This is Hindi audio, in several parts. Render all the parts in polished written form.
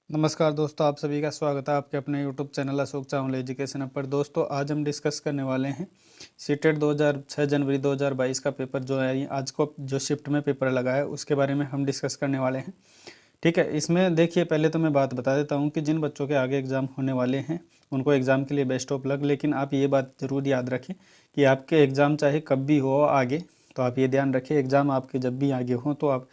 नमस्कार दोस्तों, आप सभी का स्वागत है आपके अपने यूट्यूब चैनल अशोक चावल एजुकेशन पर। दोस्तों आज हम डिस्कस करने वाले हैं सीटेट 6 जनवरी 2022 का पेपर जो है आज को जो शिफ्ट में पेपर लगा है उसके बारे में हम डिस्कस करने वाले हैं। ठीक है, इसमें देखिए पहले तो मैं बात बता देता हूं कि जिन बच्चों के आगे एग्ज़ाम होने वाले हैं उनको एग्ज़ाम के लिए बेस्ट ऑफ लक। लेकिन आप ये बात ज़रूर याद रखें कि आपके एग्ज़ाम चाहे कब भी हो आगे, तो आप ये ध्यान रखें एग्ज़ाम आपके जब भी आगे हों तो आप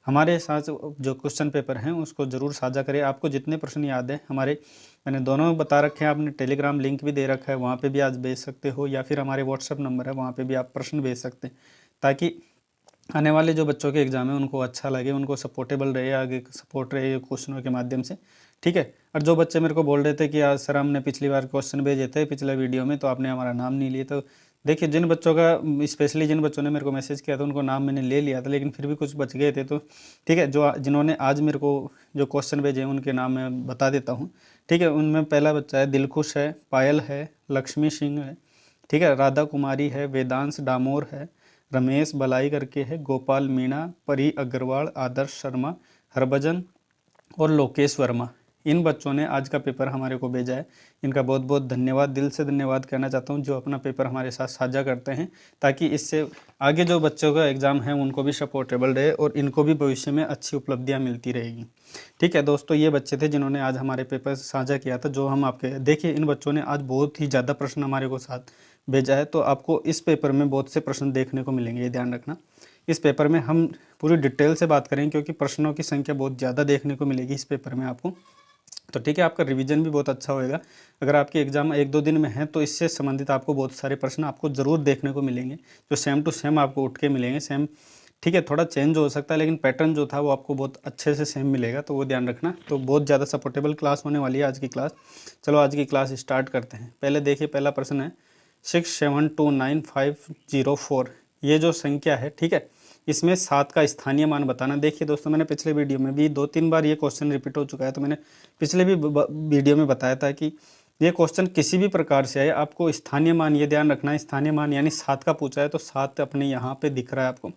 हमारे साथ जो क्वेश्चन पेपर हैं उसको ज़रूर साझा करें। आपको जितने प्रश्न याद हैं मैंने दोनों बता रखे हैं, आपने टेलीग्राम लिंक भी दे रखा है, वहाँ पे भी आज भेज सकते हो, या फिर हमारे व्हाट्सअप नंबर है वहाँ पे भी आप प्रश्न भेज सकते हैं, ताकि आने वाले जो बच्चों के एग्ज़ाम है उनको अच्छा लगे, उनको सपोर्टेबल रहे, आगे सपोर्ट रहे क्वेश्चनों के माध्यम से। ठीक है, और जो बच्चे मेरे को बोल रहे थे कि आज सर हमने पिछली बार क्वेश्चन भेजे थे पिछले वीडियो में तो आपने हमारा नाम नहीं लिया, तो देखिए जिन बच्चों का स्पेशली जिन बच्चों ने मेरे को मैसेज किया था उनको नाम मैंने ले लिया था, लेकिन फिर भी कुछ बच गए थे। तो ठीक है, जो जिन्होंने आज मेरे को जो क्वेश्चन भेजे हैं उनके नाम मैं बता देता हूँ। ठीक है, उनमें पहला बच्चा है दिलखुश है, पायल है, लक्ष्मी सिंह है, ठीक है, राधा कुमारी है, वेदांश डामोर है, रमेश बलाई करके है, गोपाल मीणा, परी अग्रवाल, आदर्श शर्मा, हरभजन और लोकेश वर्मा। इन बच्चों ने आज का पेपर हमारे को भेजा है, इनका बहुत बहुत धन्यवाद, दिल से धन्यवाद कहना चाहता हूं जो अपना पेपर हमारे साथ साझा करते हैं, ताकि इससे आगे जो बच्चों का एग्ज़ाम है उनको भी सपोर्टेबल रहे और इनको भी भविष्य में अच्छी उपलब्धियां मिलती रहेगी। ठीक है दोस्तों, ये बच्चे थे जिन्होंने आज हमारे पेपर साझा किया था। जो हम आपके देखिए इन बच्चों ने आज बहुत ही ज़्यादा प्रश्न हमारे को साथ भेजा है, तो आपको इस पेपर में बहुत से प्रश्न देखने को मिलेंगे, ये ध्यान रखना। इस पेपर में हम पूरी डिटेल से बात करेंगे क्योंकि प्रश्नों की संख्या बहुत ज़्यादा देखने को मिलेगी इस पेपर में आपको। तो ठीक है, आपका रिवीजन भी बहुत अच्छा होएगा। अगर आपके एग्ज़ाम 1-2 दिन में है तो इससे संबंधित आपको बहुत सारे प्रश्न आपको ज़रूर देखने को मिलेंगे, जो सेम टू सेम आपको उठ के मिलेंगे सेम। ठीक है, थोड़ा चेंज हो सकता है लेकिन पैटर्न जो था वो आपको बहुत अच्छे से सेम मिलेगा, तो वो ध्यान रखना। तो बहुत ज़्यादा सपोर्टेबल क्लास होने वाली है आज की क्लास। चलो आज की क्लास स्टार्ट करते हैं। पहले देखिए पहला प्रश्न है 67290504, ये जो संख्या है, ठीक है, इसमें 7 का स्थानीय मान बताना। देखिए दोस्तों, मैंने पिछले वीडियो में भी 2-3 बार ये क्वेश्चन रिपीट हो चुका है, तो मैंने पिछले भी वीडियो में बताया था कि ये क्वेश्चन किसी भी प्रकार से आए आपको स्थानीय मान, ये ध्यान रखना है, स्थानीय मान यानी 7 का पूछा है तो 7 अपने यहाँ पे दिख रहा है आपको।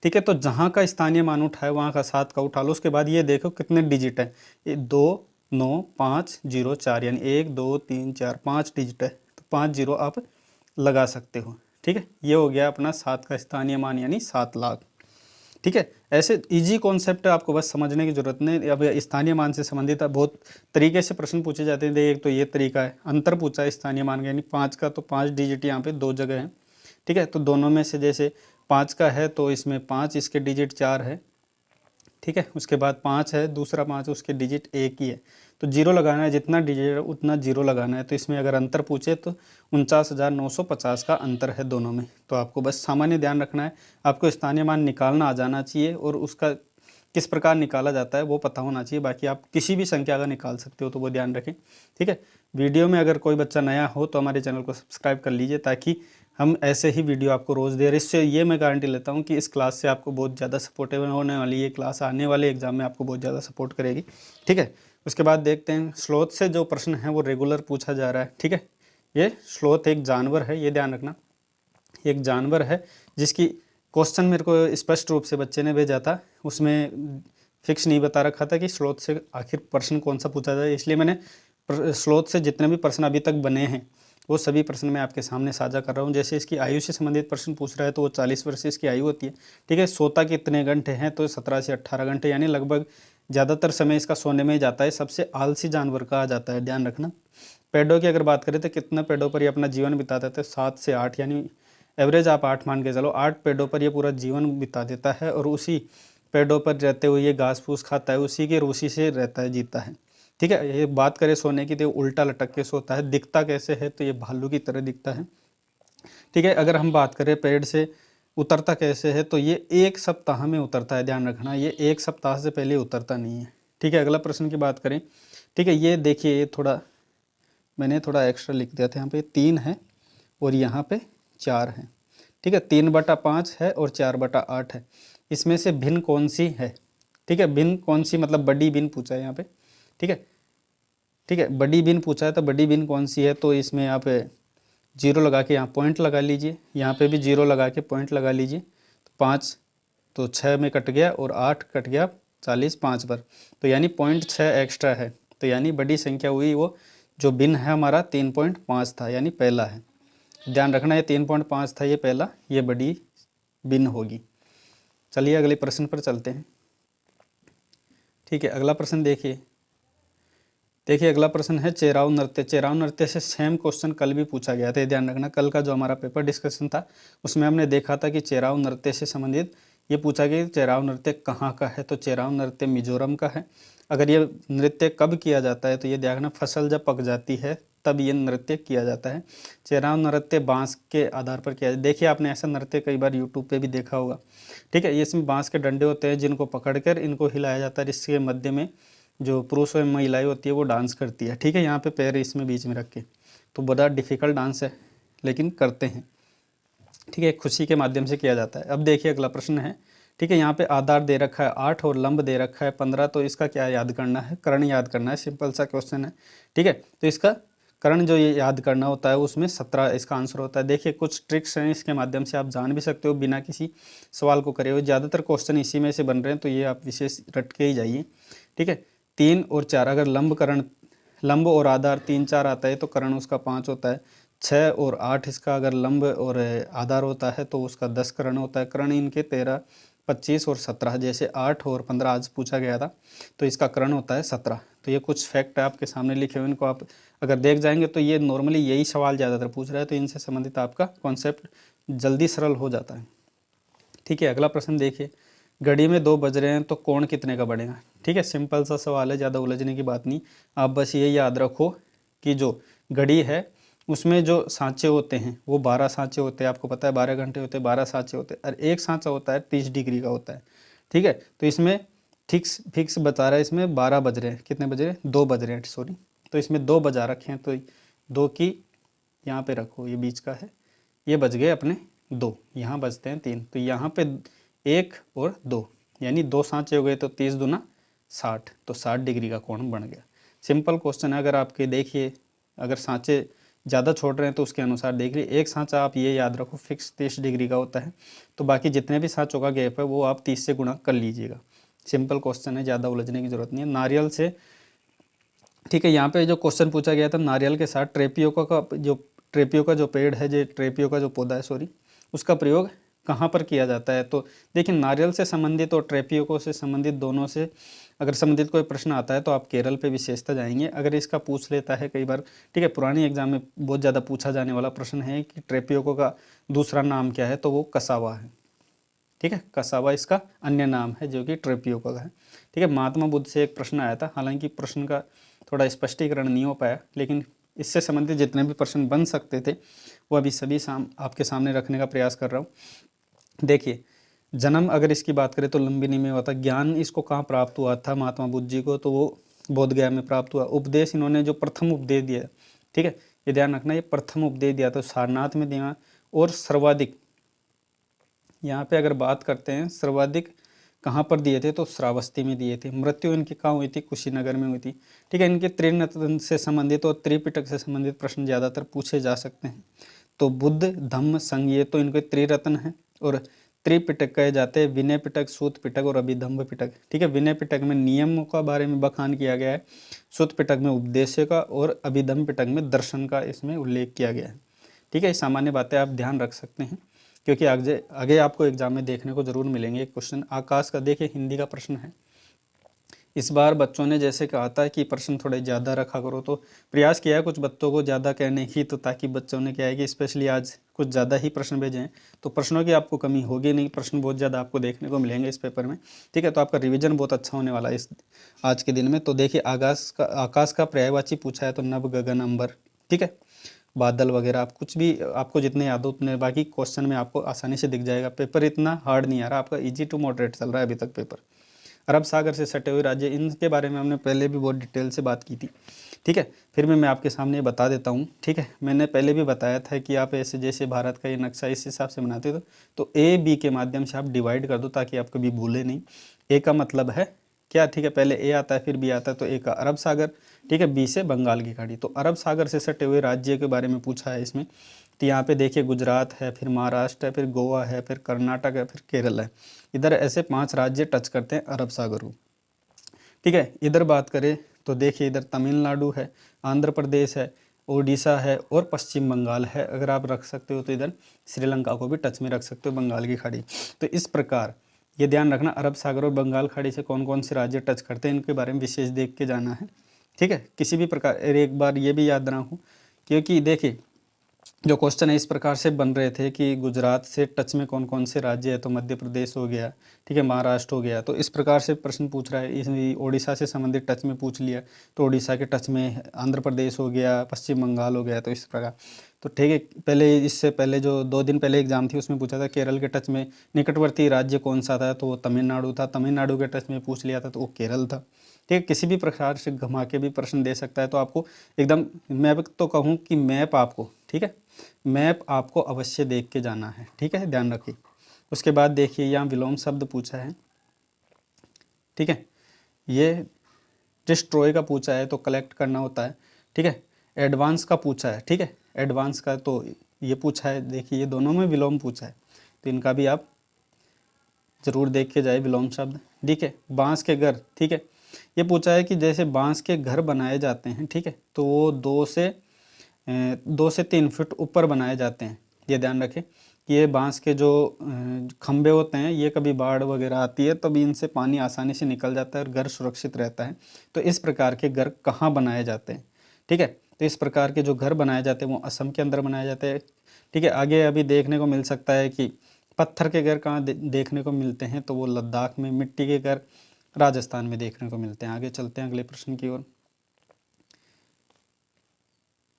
ठीक है, तो जहाँ का स्थानीय मान उठा है वहाँ का 7 का उठा लो। उसके बाद ये देखो कितने डिजिट है, ये 2 9 5 0 4, यानी 1 2 3 4 5 डिजिट है, तो 5 0 आप लगा सकते हो। ठीक है, ये हो गया अपना 7 का स्थानीय मान यानी 7 लाख। ठीक है, ऐसे इजी कॉन्सेप्ट है, आपको बस समझने की जरूरत नहीं। अब स्थानीय मान से संबंधित बहुत तरीके से प्रश्न पूछे जाते हैं। एक तो ये तरीका है, अंतर पूछा है स्थानीय मान का, यानी 5 का, तो 5 डिजिट यहाँ पे 2 जगह है। ठीक है, तो दोनों में से जैसे 5 का है तो इसमें 5, इसके डिजिट 4 है। ठीक है, उसके बाद 5 है, दूसरा 5 उसके डिजिट 1 ही है, तो जीरो लगाना है, जितना डिजिट है उतना जीरो लगाना है। तो इसमें अगर अंतर पूछे तो 49,950 का अंतर है दोनों में। तो आपको बस सामान्य ध्यान रखना है, आपको स्थानीय मान निकालना आ जाना चाहिए और उसका किस प्रकार निकाला जाता है वो पता होना चाहिए। बाकी आप किसी भी संख्या का निकाल सकते हो, तो वो ध्यान रखें। ठीक है, वीडियो में अगर कोई बच्चा नया हो तो हमारे चैनल को सब्सक्राइब कर लीजिए, ताकि हम ऐसे ही वीडियो आपको रोज़ दे रहे। इससे ये मैं गारंटी लेता हूँ कि इस क्लास से आपको बहुत ज़्यादा सपोर्टेबल होने वाली ये क्लास आने वाले एग्जाम में आपको बहुत ज़्यादा सपोर्ट करेगी। ठीक है, उसके बाद देखते हैं स्लोथ से जो प्रश्न है वो रेगुलर पूछा जा रहा है। ठीक है, ये स्लोथ एक जानवर है, ये ध्यान रखना, एक जानवर है जिसकी क्वेश्चन मेरे को स्पष्ट रूप से बच्चे ने भेजा था, उसमें फिक्स नहीं बता रखा था कि स्लोथ से आखिर प्रश्न कौन सा पूछा जाए, इसलिए मैंने स्लोथ से जितने भी प्रश्न अभी तक बने हैं वो सभी प्रश्न मैं आपके सामने साझा कर रहा हूँ। जैसे इसकी आयु से संबंधित प्रश्न पूछ रहा है तो वो 40 वर्ष इसकी आयु होती है। ठीक है, सोता कितने घंटे हैं, तो 17 से 18 घंटे, यानी लगभग ज़्यादातर समय इसका सोने में ही जाता है। सबसे आलसी जानवर कहा जाता है, ध्यान रखना। पेड़ों की अगर बात करें तो कितना पेड़ों पर ये अपना जीवन बिता देता है, 7 से 8, यानी एवरेज आप 8 मान के चलो, 8 पेड़ों पर ये पूरा जीवन बिता देता है और उसी पेड़ों पर रहते हुए ये घास फूस खाता है, उसी के रूसी से रहता है, जीता है। ठीक है, ये बात करें सोने की तो उल्टा लटक के सोता है। दिखता कैसे है, तो ये भालू की तरह दिखता है। ठीक है, अगर हम बात करें पेड़ से उतरता कैसे है, तो ये 1 सप्ताह में उतरता है, ध्यान रखना, ये 1 सप्ताह से पहले उतरता नहीं है। ठीक है, अगला प्रश्न की बात करें। ठीक है, ये देखिए, ये थोड़ा मैंने थोड़ा एक्स्ट्रा लिख दिया था, यहाँ पे 3 है और यहाँ पे 4 है। ठीक है, 3/5 है और 4/8 है, इसमें से भिन्न कौन सी है। ठीक है, भिन्न कौन सी मतलब बड़ी भिन्न पूछा है यहाँ पे। ठीक है, ठीक है, बड़ी भिन्न पूछा है तो बड़ी भिन्न कौन सी है, तो इसमें आप 0 लगा के यहाँ पॉइंट लगा लीजिए, यहाँ पे भी 0 लगा के पॉइंट लगा लीजिए। तो 5 तो 6 में कट गया और 8 कट गया 40 5 पर, तो यानी 0.6 एक्स्ट्रा है। तो यानी बड़ी संख्या हुई वो जो भिन्न है हमारा 3.5 था, यानी पहला है। ध्यान रखना ये 3.5 था, ये पहला, ये बड़ी भिन्न होगी। चलिए अगले प्रश्न पर चलते हैं। ठीक है, अगला प्रश्न देखिए अगला प्रश्न है चेराव नृत्य। चेराव नृत्य से सेम क्वेश्चन कल भी पूछा गया था, ध्यान रखना। कल का जो हमारा पेपर डिस्कशन था उसमें हमने देखा था कि चेराव नृत्य से संबंधित ये पूछा गया चेराव नृत्य कहाँ का है, तो चेराव नृत्य मिजोरम का है। अगर ये नृत्य कब किया जाता है, तो ये ध्यान रखना फसल जब पक जाती है तब ये नृत्य किया जाता है। चेराव नृत्य बांस के आधार पर किया जाता है। देखिए आपने ऐसा नृत्य कई बार यूट्यूब पे भी देखा होगा। ठीक है, इसमें बांस के डंडे होते हैं जिनको पकड़कर इनको हिलाया जाता है, इसके मध्य में जो पुरुष और महिलाएं होती है वो डांस करती है। ठीक है, यहाँ पे पैर इसमें बीच में रख के, तो बड़ा डिफिकल्ट डांस है लेकिन करते हैं। ठीक है, खुशी के माध्यम से किया जाता है। अब देखिए अगला प्रश्न है। ठीक है, यहाँ पे आधार दे रखा है 8 और लंब दे रखा है 15, तो इसका क्या याद करना है, कर्ण याद करना है। सिंपल सा क्वेश्चन है। ठीक है, तो इसका कर्ण जो ये याद करना होता है उसमें 17 इसका आंसर होता है। देखिए कुछ ट्रिक्स हैं, इसके माध्यम से आप जान भी सकते हो बिना किसी सवाल को करे हुए। ज़्यादातर क्वेश्चन इसी में से बन रहे हैं, तो ये आप विशेष रट के ही जाइए। ठीक है, 3 और 4 अगर लंब और आधार 3 4 आता है तो कर्ण उसका 5 होता है। 6 और 8 इसका अगर लंब और आधार होता है तो उसका 10 कर्ण होता है। कर्ण इनके 13 25 और 17, जैसे 8 और 15 आज पूछा गया था, तो इसका कर्ण होता है 17। तो ये कुछ फैक्ट है आपके सामने लिखे हुए, इनको आप अगर देख जाएंगे तो ये नॉर्मली यही सवाल ज़्यादातर पूछ रहा है, तो इनसे संबंधित आपका कॉन्सेप्ट जल्दी सरल हो जाता है। ठीक है, अगला प्रश्न देखिए। घड़ी में 2 बज रहे हैं तो कोण कितने का बढ़ेगा। ठीक है, सिंपल सा सवाल है, ज़्यादा उलझने की बात नहीं। आप बस ये याद रखो कि जो घड़ी है उसमें जो सांचे होते हैं वो 12 सांचे होते हैं। आपको पता है 12 घंटे होते हैं, 12 सांचे होते हैं, और एक सांचा होता है 30 डिग्री का होता है। ठीक है, तो इसमें फिक्स बता रहा है, इसमें 12 बज रहे हैं, कितने बज रहे हैं, 2 बज रहे हैं, सॉरी। तो इसमें 2 बजा रखे हैं, तो 2 की यहाँ पे रखो, ये बीच का है, ये बज गए अपने 2, यहाँ बजते हैं 3, तो यहाँ पे 1 और 2 यानी 2 सांचे हो गए, तो 30 दूना 60, तो 60 डिग्री का कोण बन गया। सिंपल क्वेश्चन है। अगर आपके देखिए अगर सांचे ज़्यादा छोड़ रहे हैं तो उसके अनुसार देख लीजिए। एक सांचा आप ये याद रखो फिक्स 30 डिग्री का होता है, तो बाकी जितने भी सांचों का गैप है वो आप 30 से गुणा कर लीजिएगा। सिंपल क्वेश्चन है, ज़्यादा उलझने की जरूरत नहीं है। नारियल से, ठीक है, यहाँ पे जो क्वेश्चन पूछा गया था नारियल के साथ ट्रेपियोका का जो पेड़ है, जो ट्रेपियोका जो पौधा है, सॉरी, उसका प्रयोग कहाँ पर किया जाता है। तो देखिए नारियल से संबंधित और ट्रेपियोको से संबंधित दोनों से अगर संबंधित कोई प्रश्न आता है तो आप केरल पे विशेषता जाएंगे। अगर इसका पूछ लेता है कई बार, ठीक है, पुरानी एग्जाम में बहुत ज़्यादा पूछा जाने वाला प्रश्न है कि ट्रेपियोको का दूसरा नाम क्या है, तो वो कसावा है। ठीक है, कसावा इसका अन्य नाम है जो कि ट्रेपियोका का है। ठीक है, महात्मा बुद्ध से एक प्रश्न आया था, हालांकि प्रश्न का थोड़ा स्पष्टीकरण नहीं हो पाया, लेकिन इससे संबंधित जितने भी प्रश्न बन सकते थे वो अभी सभी आपके सामने रखने का प्रयास कर रहा हूँ। देखिए जन्म अगर इसकी बात करें तो लुम्बिनी में हुआ था। ज्ञान इसको कहाँ प्राप्त हुआ था महात्मा बुद्ध जी को, तो वो बोधगया में प्राप्त हुआ। उपदेश इन्होंने जो प्रथम उपदेश दिया, ठीक है, ये ध्यान रखना, ये प्रथम उपदेश दिया तो सारनाथ में दिया। और सर्वाधिक यहाँ पे अगर बात करते हैं सर्वाधिक कहाँ पर दिए थे, तो श्रावस्ती में दिए थे। मृत्यु इनकी कहाँ हुई थी, कुशीनगर में हुई थी। ठीक है, इनके त्रिरत्न से संबंधित और त्रिपिटक से संबंधित प्रश्न ज़्यादातर पूछे जा सकते हैं। तो बुद्ध धम्म संघ ये तो इनके त्रिरत्न हैं, और त्रिपिटक कहे जाते हैं विनय पिटक, सूत पिटक और अभिधम्म पिटक। ठीक है, विनय पिटक में नियमों का बारे में बखान किया गया है, सूत पिटक में उपदेश का, और अभिधम्म पिटक में दर्शन का इसमें उल्लेख किया गया है। ठीक है, सामान्य बातें आप ध्यान रख सकते हैं क्योंकि आगे आपको एग्जाम में देखने को जरूर मिलेंगे। क्वेश्चन आकाश का देखिए हिंदी का प्रश्न है। इस बार बच्चों ने जैसे कहा था कि प्रश्न थोड़े ज़्यादा रखा करो, तो प्रयास किया है कुछ बच्चों को ज़्यादा कहने की, तो ताकि बच्चों ने क्या है कि स्पेशली आज कुछ ज़्यादा ही प्रश्न भेजे हैं, तो प्रश्नों की आपको कमी होगी नहीं, प्रश्न बहुत ज़्यादा आपको देखने को मिलेंगे इस पेपर में। ठीक है, तो आपका रिवीजन बहुत अच्छा होने वाला है इस आज के दिन में। तो देखिए आकाश का पर्यायवाची पूछा है, तो नभ गगन अंबर, ठीक है, बादल वगैरह, आप कुछ भी आपको जितने याद हो उतने, बाकी क्वेश्चन में आपको आसानी से दिख जाएगा। पेपर इतना हार्ड नहीं आ रहा, आपका इजी टू मॉडरेट चल रहा है अभी तक पेपर। अरब सागर से सटे हुए राज्य, इनके बारे में हमने पहले भी बहुत डिटेल से बात की थी। ठीक है, फिर मैं आपके सामने बता देता हूँ। ठीक है, मैंने पहले भी बताया था कि आप ऐसे जैसे भारत का ये नक्शा इस हिसाब से बनाते हो, तो ए बी के माध्यम से आप डिवाइड कर दो ताकि आप कभी भूले नहीं। ए का मतलब है क्या, ठीक है, पहले ए आता है फिर बी आता है, तो ए का अरब सागर, ठीक है, बी से बंगाल की खाड़ी। तो अरब सागर से सटे हुए राज्य के बारे में पूछा है इसमें, तो यहाँ पे देखिए गुजरात है, फिर महाराष्ट्र है, फिर गोवा है, फिर कर्नाटक है, फिर केरल है। इधर ऐसे 5 राज्य टच करते हैं अरब सागर को। ठीक है। इधर बात करें तो देखिए इधर तमिलनाडु है, आंध्र प्रदेश है, ओडिशा है और पश्चिम बंगाल है। अगर आप रख सकते हो तो इधर श्रीलंका को भी टच में रख सकते हो, बंगाल की खाड़ी। तो इस प्रकार ये ध्यान रखना, अरब सागर और बंगाल खाड़ी से कौन कौन से राज्य टच करते हैं, इनके बारे में विशेष देख के जाना है। ठीक है, किसी भी प्रकार एक बार ये भी याद रखो, क्योंकि देखिए जो क्वेश्चन है इस प्रकार से बन रहे थे कि गुजरात से टच में कौन कौन से राज्य है, तो मध्य प्रदेश हो गया, ठीक है, महाराष्ट्र हो गया। तो इस प्रकार से प्रश्न पूछ रहा है। इस ओडिशा से संबंधित टच में पूछ लिया तो ओडिशा के टच में आंध्र प्रदेश हो गया, पश्चिम बंगाल हो गया। तो इस प्रकार तो ठीक है, पहले इससे पहले जो 2 दिन पहले एग्जाम थी उसमें पूछा था केरल के टच में निकटवर्ती राज्य कौन सा था, तो वो तमिलनाडु था। तमिलनाडु के टच में पूछ लिया था तो वो केरल था। ठीक है, किसी भी प्रकार से घुमा के भी प्रश्न दे सकता है। तो आपको एकदम, मैं तो कहूँ कि मैप आपको, ठीक है, मैप आपको अवश्य देख के जाना है। ठीक है, ध्यान रखिए। उसके बाद देखिए यहाँ विलोम शब्द पूछा है। ठीक है, ये डिस्ट्रॉय का पूछा है तो कलेक्ट करना होता है। ठीक है, एडवांस का पूछा है। ठीक है, एडवांस का तो ये पूछा है। देखिए ये दोनों में विलोम पूछा है, तो इनका भी आप जरूर देख के जाए विलोम शब्द। ठीक है, बांस के घर, ठीक है, ये पूछा है कि जैसे बांस के घर बनाए जाते हैं, ठीक है, तो वो 2 से 3 फीट ऊपर बनाए जाते हैं। ये ध्यान रखें कि ये बांस के जो खंभे होते हैं, ये कभी बाढ़ वगैरह आती है तभी इनसे पानी आसानी से निकल जाता है और घर सुरक्षित रहता है। तो इस प्रकार के घर कहाँ बनाए जाते हैं? ठीक है, तो इस प्रकार के जो घर बनाए जाते हैं वो असम के अंदर बनाए जाते हैं। ठीक है, आगे अभी देखने को मिल सकता है कि पत्थर के घर कहाँ देखने को मिलते हैं, तो वो लद्दाख में, मिट्टी के घर राजस्थान में देखने को मिलते हैं। आगे चलते हैं अगले प्रश्न की ओर।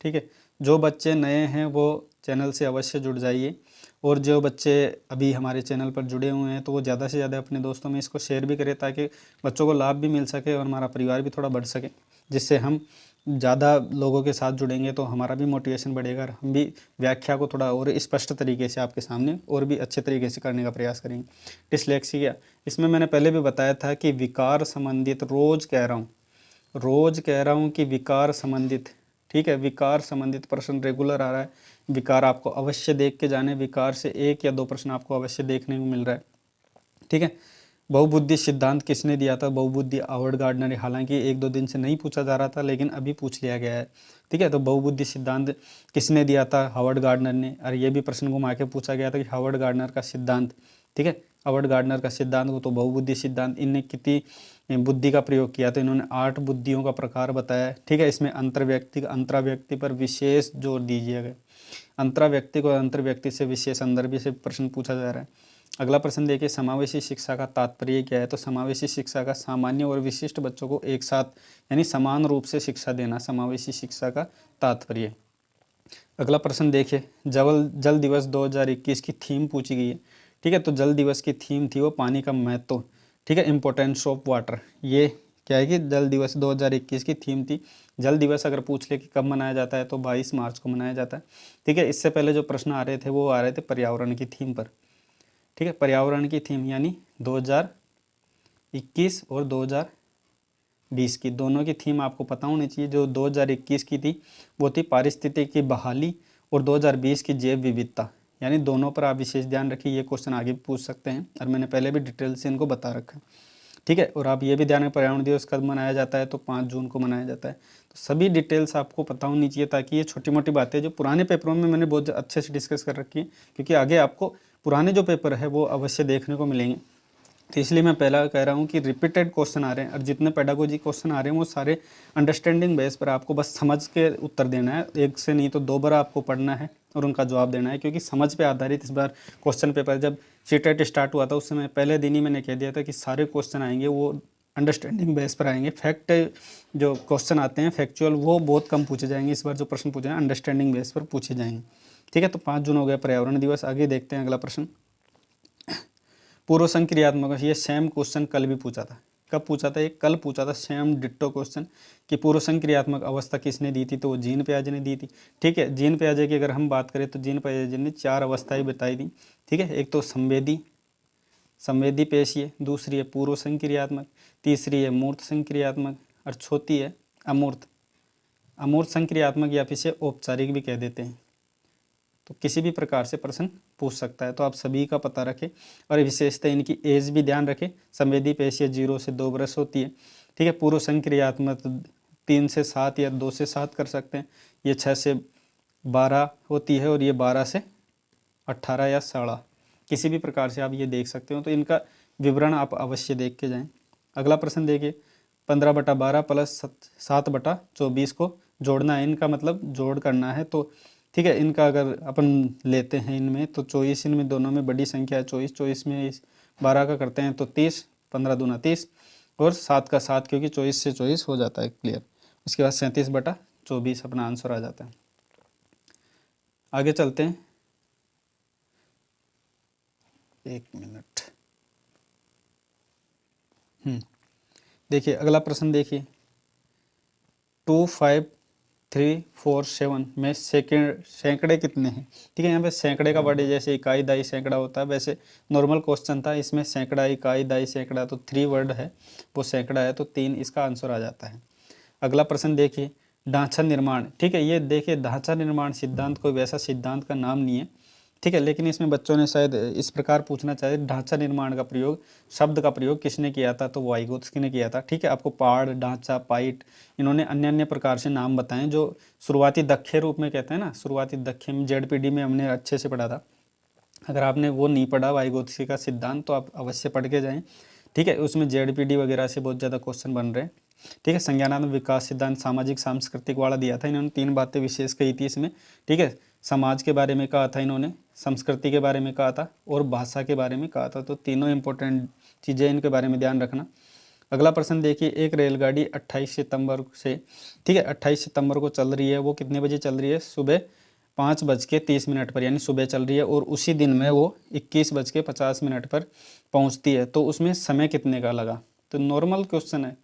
ठीक है, जो बच्चे नए हैं वो चैनल से अवश्य जुड़ जाइए, और जो बच्चे अभी हमारे चैनल पर जुड़े हुए हैं तो वो ज़्यादा से ज़्यादा अपने दोस्तों में इसको शेयर भी करें, ताकि बच्चों को लाभ भी मिल सके और हमारा परिवार भी थोड़ा बढ़ सके। जिससे हम ज़्यादा लोगों के साथ जुड़ेंगे तो हमारा भी मोटिवेशन बढ़ेगा और हम भी व्याख्या को थोड़ा और स्पष्ट तरीके से आपके सामने और भी अच्छे तरीके से करने का प्रयास करेंगे। डिस्लेक्सिया, इसमें मैंने पहले भी बताया था कि विकार संबंधित, रोज़ कह रहा हूँ कि विकार संबंधित, ठीक है, विकार संबंधित प्रश्न रेगुलर आ रहा है। विकार आपको अवश्य देख के जाने, विकार से 1 या 2 प्रश्न आपको अवश्य देखने को मिल रहा है। ठीक है, बहुबुद्धि सिद्धांत किसने दिया था? बहुबुद्धि हावर्ड गार्डनर ने। हालांकि 1-2 दिन से नहीं पूछा जा रहा था लेकिन अभी पूछ लिया गया है। ठीक है, तो बहुबुद्धि सिद्धांत किसने दिया था? हावर्ड गार्डनर ने। और ये भी प्रश्न घुमा के पूछा गया था कि हावर्ड गार्डनर का सिद्धांत, ठीक है, हावर्ड गार्डनर का सिद्धांत को तो बहुबुद्धि सिद्धांत, इनने कितनी बुद्धि का प्रयोग किया? तो इन्होंने 8 बुद्धियों का प्रकार बताया है। ठीक है, इसमें अंतराव्यक्ति पर विशेष जोर दीजिएगा। अंतराव्यक्ति को अंतर्व्यक्ति से विशेष संदर्भ से प्रश्न पूछा जा रहा है। अगला प्रश्न देखिए, समावेशी शिक्षा का तात्पर्य क्या है? तो समावेशी शिक्षा का सामान्य और विशिष्ट बच्चों को एक साथ यानी समान रूप से शिक्षा देना, समावेशी शिक्षा का तात्पर्य। अगला प्रश्न देखिए, जल दिवस 2021 की थीम पूछी गई है। ठीक है, तो जल दिवस की थीम थी वो पानी का महत्व। ठीक है, इम्पोर्टेंस ऑफ वाटर। ये क्या है कि जल दिवस 2021 की थीम थी। जल दिवस अगर पूछ ले कि कब मनाया जाता है तो 22 मार्च को मनाया जाता है। ठीक है, इससे पहले जो प्रश्न आ रहे थे वो आ रहे थे पर्यावरण की थीम पर। ठीक है, पर्यावरण की थीम यानी 2021 और 2020 की, दोनों की थीम आपको पता होनी चाहिए। जो 2021 की थी वो थी पारिस्थितिकी की बहाली, और 2020 की जैव विविधता, यानी दोनों पर आप विशेष ध्यान रखिए। ये क्वेश्चन आगे भी पूछ सकते हैं और मैंने पहले भी डिटेल से इनको बता रखा है। ठीक है, और आप ये भी ध्यान रखें पर्यावरण दिवस कब मनाया जाता है? तो 5 जून को मनाया जाता है। तो सभी डिटेल्स आपको पता होनी चाहिए, ताकि ये छोटी मोटी बातें जो पुराने पेपरों में मैंने बहुत अच्छे से डिस्कस कर रखी है, क्योंकि आगे आपको पुराने जो पेपर है वो अवश्य देखने को मिलेंगे। तो इसलिए मैं पहला कह रहा हूँ कि रिपीटेड क्वेश्चन आ रहे हैं, और जितने पेडागोजी क्वेश्चन आ रहे हैं वो सारे अंडरस्टैंडिंग बेस पर आपको बस समझ के उत्तर देना है। 1 से नहीं तो 2 बार आपको पढ़ना है और उनका जवाब देना है, क्योंकि समझ पे आधारित इस बार क्वेश्चन पेपर, जब सीटेट स्टार्ट हुआ था उस समय पहले दिन ही मैंने कह दिया था कि सारे क्वेश्चन आएंगे वो अंडरस्टैंडिंग बेस पर आएंगे। फैक्ट जो क्वेश्चन आते हैं फैक्चुअल, वो बहुत कम पूछे जाएंगे। इस बार जो प्रश्न पूछे हैं अंडरस्टैंडिंग बेस पर पूछे जाएंगे। ठीक है, तो 5 जून हो गया पर्यावरण दिवस। आगे देखते हैं अगला प्रश्न। पूर्व संक्रियात्मक, ये सेम क्वेश्चन कल भी पूछा था। कब पूछा था? ये कल पूछा था, सेम डिट्टो क्वेश्चन कि पूर्व संक्रियात्मक अवस्था किसने दी थी? तो वो जीन पियाजे ने दी थी। ठीक है, जीन पियाजे की अगर हम बात करें तो जीन पियाजे ने 4 अवस्थाएं बताई थी। ठीक है, एक तो संवेदी पेशीय, दूसरी है पूर्व संक्रियात्मक, तीसरी है मूर्त संक्रियात्मक, और चौथी है अमूर्त संक्रियात्मक, या फिर इसे औपचारिक भी कह देते हैं। तो किसी भी प्रकार से प्रश्न पूछ सकता है, तो आप सभी का पता रखें और विशेषता इनकी एज भी ध्यान रखें। संवेदी पेशीय 0 से 2 वर्ष होती है, ठीक है। पूर्व संक्रियात्मक 3 से 7 या 2 से 7 कर सकते हैं। ये 6 से 12 होती है और ये 12 से 18 या 16, किसी भी प्रकार से आप ये देख सकते हो। तो इनका विवरण आप अवश्य देख के जाएं। अगला प्रश्न देखिए, 15/12 प्लस 7/24 को जोड़ना है। इनका मतलब जोड़ करना है। तो ठीक है, इनका अगर अपन लेते हैं इनमें तो 24, इनमें दोनों में बड़ी संख्या है 24 में इस 12 का करते हैं तो 30, 15 दूना 30 और 7 का 7, क्योंकि 24 से 24 हो जाता है क्लियर। उसके बाद 37/24 अपना आंसर आ जाता है। आगे चलते हैं, 1 मिनट। देखिए अगला प्रश्न देखिए, 2, 5, 3, 4, 7 में सैकड़े कितने हैं। ठीक है, यहाँ पे सैकड़े का वर्ड जैसे इकाई दाई सैकड़ा होता है, वैसे नॉर्मल क्वेश्चन था, इसमें सैकड़ा इकाई दाई सैकड़ा तो 3 वर्ड है, वो सैकड़ा है तो 3 इसका आंसर आ जाता है। अगला प्रश्न देखिए, ढांचा निर्माण। ठीक है, ये देखिए ढांचा निर्माण सिद्धांत कोई वैसा सिद्धांत का नाम नहीं है। ठीक है, लेकिन इसमें बच्चों ने शायद इस प्रकार पूछना चाहे, ढांचा निर्माण का प्रयोग, शब्द का प्रयोग किसने किया था, तो वाइगोत्स्की ने किया था। ठीक है, आपको पाड़, ढांचा, पाइट, इन्होंने अन्य अन्य प्रकार से नाम बताएं जो शुरुआती दख्खे रूप में कहते हैं ना। शुरुआती दख्खे में जेडपीडी में हमने अच्छे से पढ़ा था। अगर आपने वो नहीं पढ़ा वाइगोत्स्की का सिद्धांत तो आप अवश्य पढ़ के जाएं। ठीक है, उसमें जेडपीडी वगैरह से बहुत ज़्यादा क्वेश्चन बन रहे हैं। ठीक है, संज्ञानात्मक विकास सिद्धांत सामाजिक सांस्कृतिक वाला दिया था। इन्होंने 3 बातें विशेष कही थी इसमें। ठीक है, समाज के बारे में कहा था इन्होंने, संस्कृति के बारे में कहा था और भाषा के बारे में कहा था। तो तीनों इंपॉर्टेंट चीज़ें, इनके बारे में ध्यान रखना। अगला प्रश्न देखिए, एक रेलगाड़ी 28 सितंबर से, ठीक है 28 सितंबर को चल रही है। वो कितने बजे चल रही है, सुबह 5:30 पर, यानी सुबह चल रही है और उसी दिन में वो 21:50 पर पहुंचती है। तो उसमें समय कितने का लगा। तो नॉर्मल क्वेश्चन है,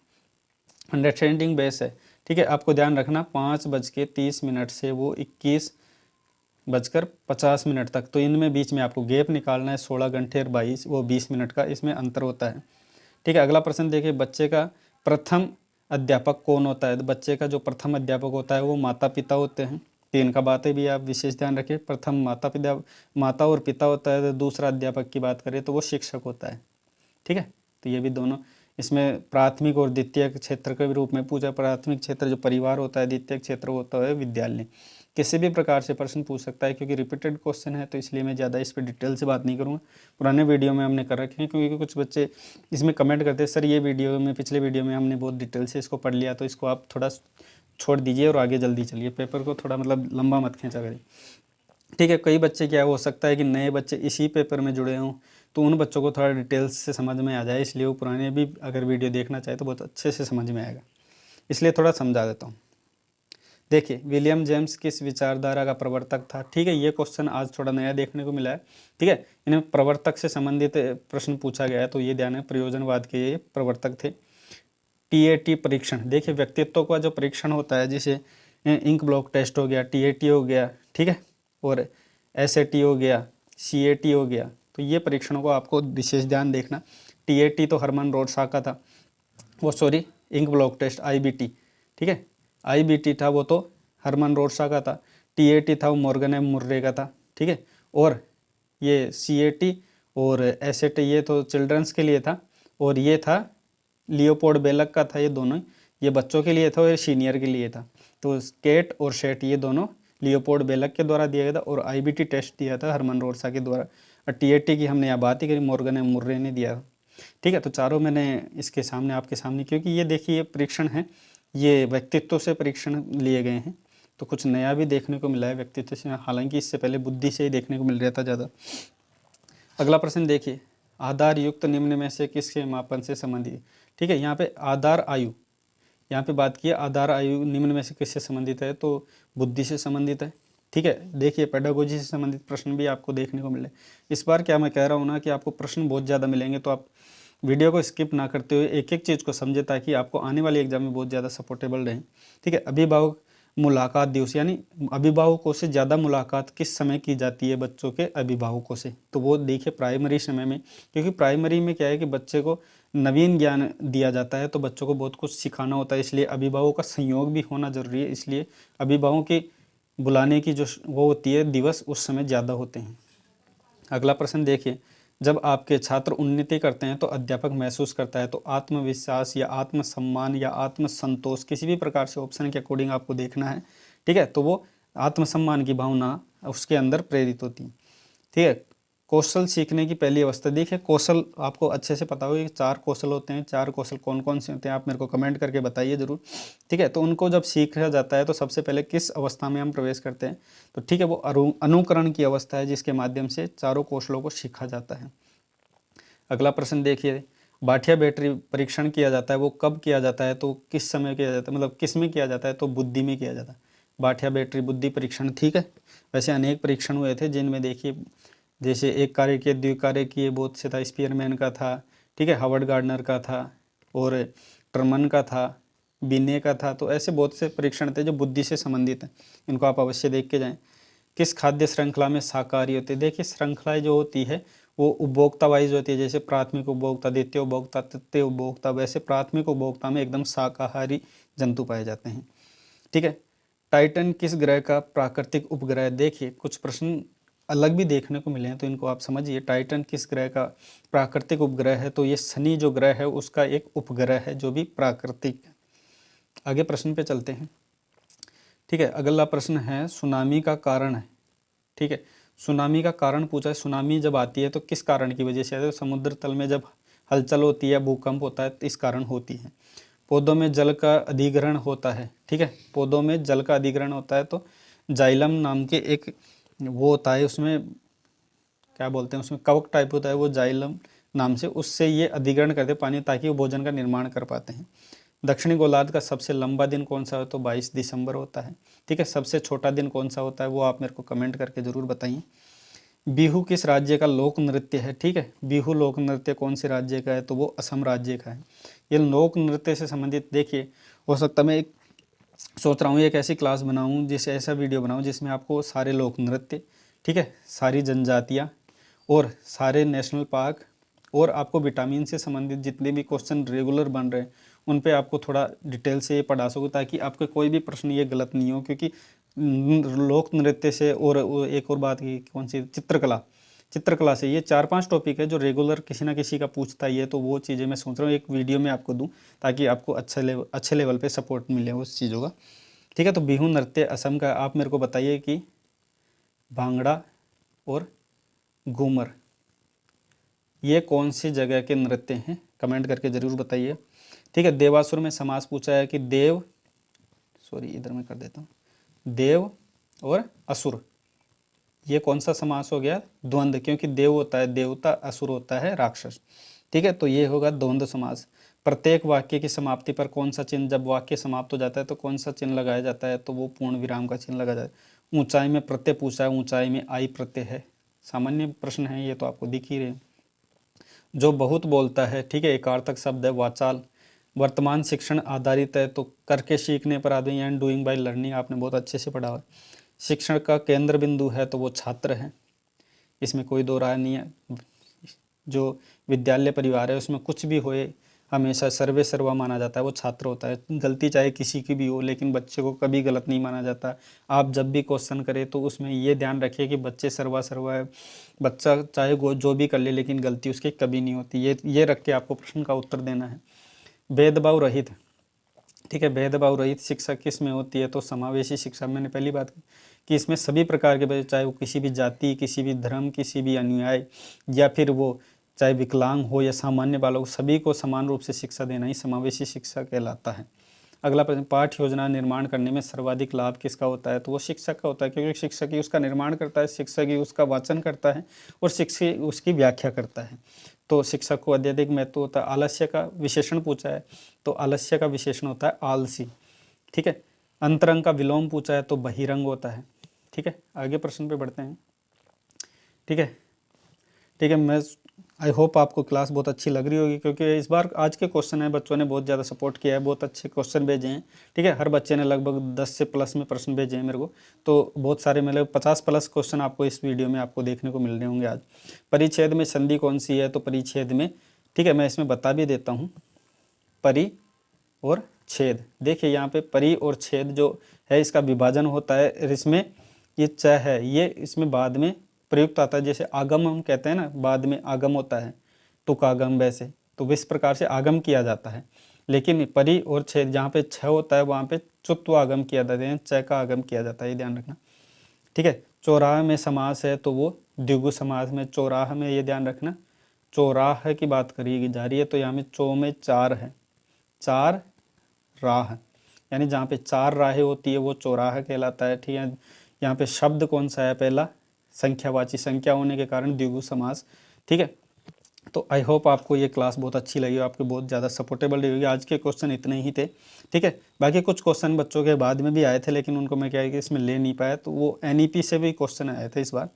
अंडरस्टैंडिंग बेस है। ठीक है, आपको ध्यान रखना 5:30 से वो 21:50 तक, तो इनमें बीच में आपको गैप निकालना है। 16 घंटे और 20 मिनट का इसमें अंतर होता है। ठीक है, अगला प्रश्न देखिए, बच्चे का प्रथम अध्यापक कौन होता है। तो बच्चे का जो प्रथम अध्यापक होता है वो माता पिता होते हैं। 3 का बातें भी आप विशेष ध्यान रखिए, प्रथम माता और पिता होता है। तो दूसरा अध्यापक की बात करें तो वो शिक्षक होता है। ठीक है, तो ये भी दोनों इसमें प्राथमिक और द्वितीय क्षेत्र के रूप में पूछा। प्राथमिक क्षेत्र जो परिवार होता है, द्वितीय क्षेत्र होता है विद्यालय। किसी भी प्रकार से प्रश्न पूछ सकता है, क्योंकि रिपीटेड क्वेश्चन है तो इसलिए मैं ज़्यादा इस पर डिटेल से बात नहीं करूँगा। पुराने वीडियो में हमने कर रखे हैं, क्योंकि कुछ बच्चे इसमें कमेंट करते हैं सर ये वीडियो में, पिछले वीडियो में हमने बहुत डिटेल से इसको पढ़ लिया, तो इसको आप थोड़ा छोड़ दीजिए और आगे जल्दी चलिए, पेपर को थोड़ा मतलब लंबा मत खींचा करिए। ठीक है, कई बच्चे क्या हो सकता है कि नए बच्चे इसी पेपर में जुड़े हों, तो उन बच्चों को थोड़ा डिटेल्स से समझ में आ जाए, इसलिए वो पुराने भी अगर वीडियो देखना चाहे तो बहुत अच्छे से समझ में आएगा, इसलिए थोड़ा समझा देता हूँ। देखिए, विलियम जेम्स किस विचारधारा का प्रवर्तक था। ठीक है, ये क्वेश्चन आज थोड़ा नया देखने को मिला है। ठीक है, इन्हें प्रवर्तक से संबंधित प्रश्न पूछा गया है, तो ये ध्यान है, प्रयोजनवाद के ये प्रवर्तक थे। TAT परीक्षण, देखिए व्यक्तित्व का जो परीक्षण होता है, जैसे इंक ब्लॉक टेस्ट हो गया, TAT हो गया, ठीक है, और SAT हो गया, CAT हो गया, तो ये परीक्षणों को आपको विशेष ध्यान देखना। TAT तो हरमन रोडशॉ का था, वो sorry ink blot test IBT, ठीक है, IBT था वो तो हरमन रोडशॉ का था। TAT था वो मॉर्गन एम मुर्रे का था। ठीक है, और ये CAT और SAT ये तो चिल्ड्रंस के लिए था, और ये था लियोपोल्ड बेलक का था। ये दोनों ये बच्चों के लिए था और सीनियर के लिए था। तो केट और शेट ये दोनों लियोपोल्ड बेलक के द्वारा दिया गया था, और IBT टेस्ट दिया था हरमन रोडशॉ के द्वारा, और TAT की हमने यहाँ बात ही करी, मॉर्गन एम मुर्रे ने दिया था। ठीक है, तो चारों मैंने इसके सामने आपके सामने, क्योंकि ये देखिए ये परीक्षण है, ये व्यक्तित्व से परीक्षण लिए गए हैं, तो कुछ नया भी देखने को मिला है व्यक्तित्व से, हालांकि इससे पहले बुद्धि से ही देखने को मिल रहा था ज़्यादा। अगला प्रश्न देखिए, आधार युक्त निम्न में से किसके मापन से संबंधित। ठीक है, यहाँ पे आधार आयु, यहाँ पे बात की है आधार आयु निम्न में से किससे संबंधित है, तो बुद्धि से संबंधित है। ठीक है, देखिए पेडागोजी से संबंधित प्रश्न भी आपको देखने को मिले। इस बार क्या मैं कह रहा हूँ ना कि आपको प्रश्न बहुत ज़्यादा मिलेंगे, तो आप वीडियो को स्किप ना करते हुए एक एक चीज़ को समझे, ताकि आपको आने वाले एग्जाम में बहुत ज़्यादा सपोर्टेबल रहें। ठीक है, अभिभावक मुलाकात दिवस, यानी अभिभावकों से ज़्यादा मुलाकात किस समय की जाती है बच्चों के अभिभावकों से, तो वो देखिए प्राइमरी समय में, क्योंकि प्राइमरी में क्या है कि बच्चे को नवीन ज्ञान दिया जाता है, तो बच्चों को बहुत कुछ सिखाना होता है, इसलिए अभिभावकों का संयोग भी होना जरूरी है। इसलिए अभिभावकों की बुलाने की जो वो होती है दिवस, उस समय ज़्यादा होते हैं। अगला प्रश्न देखिए, जब आपके छात्र उन्नति करते हैं तो अध्यापक महसूस करता है, तो आत्मविश्वास या आत्मसम्मान या आत्मसंतोष, किसी भी प्रकार से ऑप्शन के अकॉर्डिंग आपको देखना है, ठीक है। तो वो आत्मसम्मान की भावना उसके अंदर प्रेरित होती है, ठीक है। कौशल सीखने की पहली अवस्था, देखिए कौशल आपको अच्छे से पता होगा कि 4 कौशल होते हैं। 4 कौशल कौन कौन से होते हैं आप मेरे को कमेंट करके बताइए ज़रूर, ठीक है। तो उनको जब सीखा जाता है तो सबसे पहले किस अवस्था में हम प्रवेश करते हैं, तो ठीक है वो अनुकरण की अवस्था है, जिसके माध्यम से चारों कौशलों को सीखा जाता है। अगला प्रश्न देखिए, बाठिया बैटरी परीक्षण किया जाता है, वो कब किया जाता है, तो किस समय किया जाता है, मतलब किस में किया जाता है, तो बुद्धि में किया जाता है। बाठिया बैटरी बुद्धि परीक्षण, ठीक है। वैसे अनेक परीक्षण हुए थे जिनमें देखिए जैसे एक कार्य किए, द्विकार्य किए, बहुत से था, स्पीयरमैन का था, ठीक है, हावर्ड गार्डनर का था, और टर्मन का था, बिने का था। तो ऐसे बहुत से परीक्षण थे जो बुद्धि से संबंधित हैं, इनको आप अवश्य देख के जाएं। किस खाद्य श्रृंखला में शाकाहारी होते हैं, देखिए श्रृंखलाएं जो होती है वो उपभोक्ता वाइज होती है, जैसे प्राथमिक उपभोक्ता, द्वितीय उपभोक्ता, तृतीय उपभोक्ता। वैसे प्राथमिक उपभोक्ता में एकदम शाकाहारी जंतु पाए जाते हैं, ठीक है। टाइटन किस ग्रह का प्राकृतिक उपग्रह है, देखिए कुछ प्रश्न अलग भी देखने को मिले हैं तो इनको आप समझिए। टाइटन किस ग्रह का प्राकृतिक उपग्रह है, तो ये शनि जो ग्रह है उसका एक उपग्रह है जो भी प्राकृतिक है। आगे प्रश्न पे चलते हैं, ठीक है। अगला प्रश्न है सुनामी का कारण है, ठीक है। सुनामी का कारण पूछा है, सुनामी जब आती है तो किस कारण की वजह से आती है, तो समुद्र तल में जब हलचल होती है, भूकंप होता है, तो इस कारण होती है। पौधों में जल का अधिग्रहण होता है, ठीक है, पौधों में जल का अधिग्रहण होता है, तो जाइलम नाम के एक वो होता है, उसमें क्या बोलते हैं, उसमें कवक टाइप होता है, वो जाइलम नाम से, उससे ये अधिग्रहण करते हैं पानी, ताकि वो भोजन का निर्माण कर पाते हैं। दक्षिणी गोलार्ध का सबसे लंबा दिन कौन सा है, तो 22 दिसंबर होता है, ठीक है। सबसे छोटा दिन कौन सा होता है वो आप मेरे को कमेंट करके ज़रूर बताइए। बिहू किस राज्य का लोक नृत्य है, ठीक है। बिहू लोक नृत्य कौन से राज्य का है, तो वो असम राज्य का है। ये लोक नृत्य से संबंधित देखिए, हो सकता मैं एक सोच रहा हूँ एक ऐसी क्लास बनाऊँ, जिससे ऐसा वीडियो बनाऊँ जिसमें आपको सारे लोक नृत्य, ठीक है, सारी जनजातियाँ और सारे नेशनल पार्क और आपको विटामिन से संबंधित जितने भी क्वेश्चन रेगुलर बन रहे हैं उन पे आपको थोड़ा डिटेल से ये पढ़ा सकूँ, ताकि आपके कोई भी प्रश्न ये गलत नहीं हो। क्योंकि लोक नृत्य से और एक और बात की कौन सी, चित्रकला से ये 4-5 टॉपिक है जो रेगुलर किसी ना किसी का पूछता ही है। तो वो चीज़ें मैं सोच रहा हूँ एक वीडियो में आपको दूँ, ताकि आपको अच्छे लेवल पे सपोर्ट मिले उस चीज़ों का, ठीक है। तो बिहू नृत्य असम का, आप मेरे को बताइए कि भांगड़ा और घूमर ये कौन सी जगह के नृत्य हैं, कमेंट करके ज़रूर बताइए, ठीक है। देवासुर में समास पूछा है कि देव, सॉरी इधर मैं कर देता हूँ, देव और असुर, ये कौन सा समास हो गया, द्वंद्व, क्योंकि देव होता है देवता, असुर होता है राक्षस, ठीक है। तो ये होगा द्वंद्व समास। प्रत्येक वाक्य की समाप्ति पर कौन सा चिन्ह, जब वाक्य समाप्त हो जाता है तो कौन सा चिन्ह लगाया जाता है, तो वो पूर्ण विराम का चिन्ह लगाया जाता है। ऊंचाई में प्रत्यय पूछा है, ऊंचाई में आई प्रत्यय है, सामान्य प्रश्न है ये तो आपको दिख ही रहे। जो बहुत बोलता है, ठीक है, एकार्थक शब्द है वाचाल। वर्तमान शिक्षण आधारित है, तो करके सीखने पर आदमी, एंड डूइंग बाय लर्निंग, आपने बहुत अच्छे से पढ़ा है। शिक्षण का केंद्र बिंदु है तो वो छात्र है, इसमें कोई दो राय नहीं है। जो विद्यालय परिवार है उसमें कुछ भी होए हमेशा सर्वे सर्वा माना जाता है, वो छात्र होता है। गलती चाहे किसी की भी हो, लेकिन बच्चे को कभी गलत नहीं माना जाता। आप जब भी क्वेश्चन करें तो उसमें ये ध्यान रखिए कि बच्चे सर्वा सर्वा है, बच्चा चाहे वो जो भी कर ले लेकिन गलती उसकी कभी नहीं होती। ये रख के आपको प्रश्न का उत्तर देना है। भेदभाव रहित, ठीक है, भेदभाव रहित शिक्षा किस में होती है, तो समावेशी शिक्षा। मैंने पहली बात की कि इसमें सभी प्रकार के बच्चे, चाहे वो किसी भी जाति, किसी भी धर्म, किसी भी अनुयायी, या फिर वो चाहे विकलांग हो या सामान्य बालक, सभी को समान रूप से शिक्षा देना ही समावेशी शिक्षा कहलाता है। अगला प्रश्न, पाठ्य योजना निर्माण करने में सर्वाधिक लाभ किसका होता है, तो वो शिक्षक का होता है, क्योंकि शिक्षक ही उसका निर्माण करता है, शिक्षक ही उसका वाचन करता है और शिक्षक उसकी व्याख्या करता है। तो शिक्षक को अत्यधिक महत्व होता है। आलस्य का विशेषण पूछा है, तो आलस्य का विशेषण होता है आलसी, ठीक है। अंतरंग का विलोम पूछा है तो बहिरंग होता है, ठीक है। आगे प्रश्न पे बढ़ते हैं, ठीक है, ठीक है। मैं आई होप आपको क्लास बहुत अच्छी लग रही होगी, क्योंकि इस बार आज के क्वेश्चन है, बच्चों ने बहुत ज़्यादा सपोर्ट किया है, बहुत अच्छे क्वेश्चन भेजे हैं, ठीक है। हर बच्चे ने लगभग 10 से प्लस में प्रश्न भेजे हैं मेरे को, तो बहुत सारे मतलब 50 प्लस क्वेश्चन आपको इस वीडियो में आपको देखने को मिल रहे होंगे आज। परिच्छेद में संधि कौन सी है, तो परिच्छेद में, ठीक है, मैं इसमें बता भी देता हूँ, परि और छेद। देखिए यहाँ पे परि और छेद जो है इसका विभाजन होता है, इसमें ये च है, ये इसमें बाद में प्रयुक्त आता है, जैसे आगम हम कहते हैं ना, बाद में आगम होता है, तुकागम, वैसे तो इस प्रकार से आगम किया जाता है। लेकिन परि और छ जहाँ पे छ होता है वहाँ पे चुत्व आगम किया जाता है, च का आगम किया जाता है, ये ध्यान रखना, ठीक है। चौराह में समास है तो वो द्विगु समास में, चौराह में ये ध्यान रखना, चौराह की बात करी जा रही है तो यहाँ में चौ में 4 है, 4 राह, यानी जहाँ पे 4 राहें होती है वो चौराहा कहलाता है, ठीक है। यहाँ पे शब्द कौन सा है, पहला संख्यावाची, संख्या होने के कारण द्विगु समास, ठीक है। तो आई होप आपको ये क्लास बहुत अच्छी लगी, आपके बहुत ज़्यादा सपोर्टेबल रही होगी। आज के क्वेश्चन इतने ही थे, ठीक है। बाकी कुछ क्वेश्चन बच्चों के बाद में भी आए थे, लेकिन उनको मैं क्या है कि इसमें ले नहीं पाया, तो वो NEP से भी क्वेश्चन आए थे इस बार।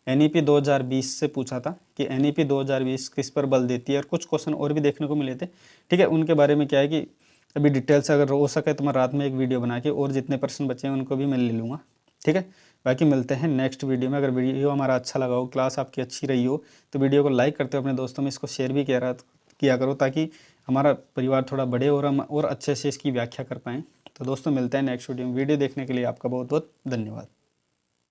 NEP 2020 से पूछा था कि NEP 2020 किस पर बल देती है, और कुछ क्वेश्चन और भी देखने को मिले थे, ठीक है। उनके बारे में क्या है कि अभी डिटेल से अगर हो सके तो मैं रात में एक वीडियो बना के और जितने प्रश्न बचे हैं उनको भी मैं ले लूँगा, ठीक है। बाकी मिलते हैं नेक्स्ट वीडियो में। अगर वीडियो हमारा अच्छा लगा हो, क्लास आपकी अच्छी रही हो, तो वीडियो को लाइक करते हो, अपने दोस्तों में इसको शेयर भी किया करो, ताकि हमारा परिवार थोड़ा बढ़े और हम और अच्छे से इसकी व्याख्या कर पाएँ। तो दोस्तों मिलते हैं नेक्स्ट वीडियो में। वीडियो देखने के लिए आपका बहुत बहुत धन्यवाद।